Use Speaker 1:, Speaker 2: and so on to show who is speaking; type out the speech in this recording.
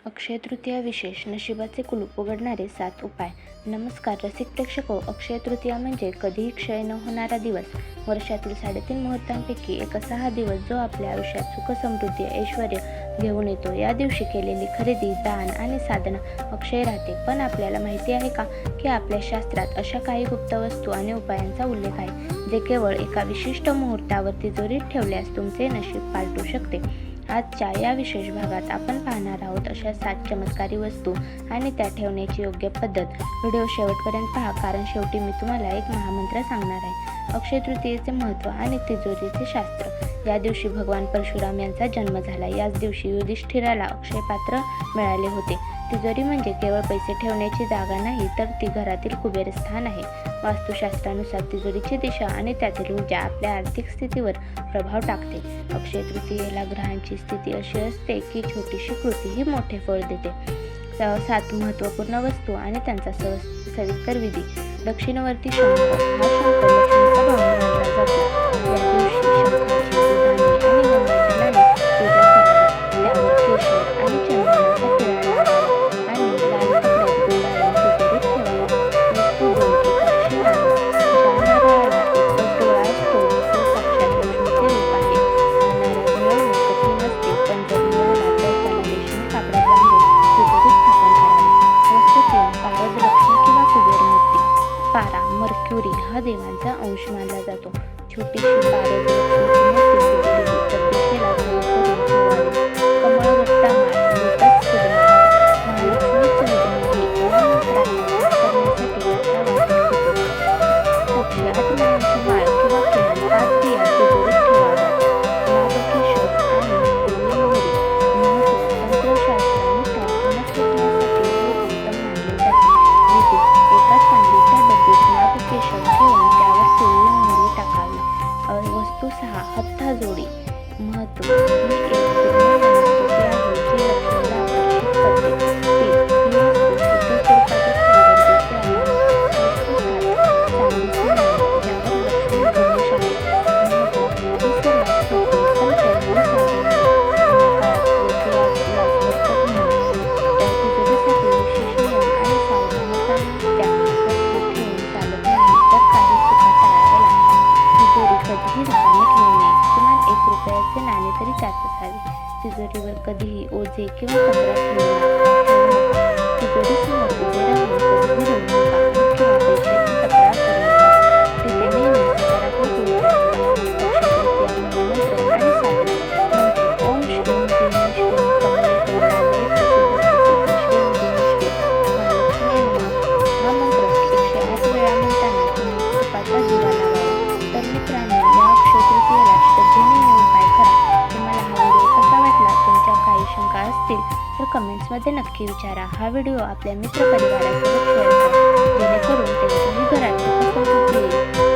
Speaker 1: अक्षय तृतीया विशेष नशिबाचे कुलूप उघडणारे 7 उपाय. नमस्कार रसिक प्रेक्षको, अक्षय तृतीया म्हणजे कधीही क्षय न होणारा दिवस. वर्षातील 3.5 मुहूर्तांपैकी एक असा हा दिवस जो आपल्या आयुष्यात सुख, समृद्धी, ऐश्वर्य घेऊन येतो. या दिवशी केलेली खरेदी, दान आणि साधना अक्षय राहते. पण आपल्याला माहिती आहे का की आपल्या शास्त्रात अशा काही गुप्त वस्तू आणि उपायांचा उल्लेख आहे जे केवळ एका विशिष्ट मुहूर्तावर तिजोरीत ठेवल्यास तुमचे नशीब पालटू शकते. आजच्या या विशेष भागात आपण पाहणार आहोत अशा 7 चमत्कारी वस्तू आणि त्या ठेवण्याची योग्य पद्धत. व्हिडिओ शेवटपर्यंत पहा, कारण शेवटी मी तुम्हाला एक महामंत्र सांगणार आहे. अक्षय तृतीयेचे महत्त्व आणि तिजोरीचे शास्त्र. या दिवशी भगवान परशुराम यांचा जन्म झाला. याच दिवशी युधिष्ठिराला अक्षय पात्र मिळाले होते. तिजोरी म्हणजे केवळ पैसे ठेवण्याची जागा नाही, तर ती घरातील कुबेरस्थान आहे. वास्तुशास्त्रानुसार तिजोरीची दिशा आणि त्यातील ऊर्जा आपल्या आर्थिक स्थितीवर प्रभाव टाकते. अक्षय तृतीयेला ग्रहांची स्थिती अशी असते की छोटीशी कृतीही मोठे फळ देते. 7 महत्त्वपूर्ण वस्तू आणि त्यांचा सविस्तर विधी. दक्षिणवर्ती शंख. हा शंख लक्ष्मीचा भाऊ मानला जातो. या दिवशी शंखाची दुधाने आणि गंगाजलाने पूजा करावी. त्यावर केशर आणि चंदनाचा टिळा लावावा आणि लाल कपड्यात गुंडाळून तिजोरीत ठेवावा. वस्तू 2 एकाक्षी राहावी. ज्या नारळाला एक डोळा असतो तो साक्षात लक्ष्मीचे रूप आहे. नारळ मिळवणे कठीण असते, पण जर मिळवला तर त्याला रेशमी कापडात बांधून तिजोरीत स्थापन करावे. वस्तू 3 पारद लक्ष्मी किंवा कुबेर मूर्ती. पारा मर्क्युरी हा देवांचा अंश मानला जातो. छोटीशी पारद लक्ष्मीची मूर्ती तिजोरीत उत्तर दिशेला जवळ करून ठेवावी. कमळगट्टा माळ लोटस फुलमाळ. महालक्ष्मीचे विघ्नहरी मंत्रार्पण करण्यासाठी याचा वापर होतो. 108 मुळांची माळ किंवा किमान 5 बिया तिजोरीत ठेवाव्यात. नागकेशर आणि पिवळी मोहरी. महत्त्व. तंत्रशास्त्र आणि प्रार्थना स्तोत्रासाठी हे उत्तम मानले जाते. विधी. एका चांदीच्या डब्बीत नागकेशर ठेवून त्यावर पिवळी मोहरी टाकावी. वस्तू 6 हत्थाजोडी. महत्त्व. ही एक दुर्मिळ वनस्पती आहे जी लक्ष्मीला आकर्षित करते. ही वस्तू शुद्ध स्वरूपातील सौंदर्याची आहे. वस्तू 7 चांदीचे नाणे ज्यावर लक्ष्मी गणेश आहे. महत्त्व. ही सर्वात सोपी पण प्रभावी साधन आहे. नकार योग्य वापरतात म्हणून त्या तिजोरीसाठी विशेष नियम आणि सावधानता. वस्तू ठेवून चालत नाही, तर काही चुका टाळाव्या लागतात. तिजोरी कधीही रिकामी ठेवू नये. किमान 1 रुपयाचे नाणे तरी त्यात असावे. तिजोरीवर कधीही ओझे किंवा कचरा ठेवू नका. तिजोरीसमोर उभे राहून कधीही रडू नका किंवा पैशाची तक्रार करू नका. तिथे नेहमी सकारात्मक ऊर्जा असते. अक्षय तृतीया मंत्र आणि साधना. मंत्र. ओम श्रीं ह्रीं श्रीं कमले कमलालये प्रसीद प्रसीद श्रीं ह्रीं श्रीं महालक्ष्मी नमः. हा मंत्र 108 वेळा म्हणताना तुम्ही तुपाचा दिवा लावावा. तर मित्रांनो, या अक्षय तृतीयेला श्रद्धेने हे उपाय करा. तुम्हाला हा व्हिडिओ कसा वाटला? तुमच्या काही शंका असतील तर कमेंट्समध्ये नक्की विचारा. हा व्हिडिओ आपल्या मित्रपरिवारासोबत शेअर करा, जेणेकरून त्यांच्याही घरात सुख समृद्धी येईल.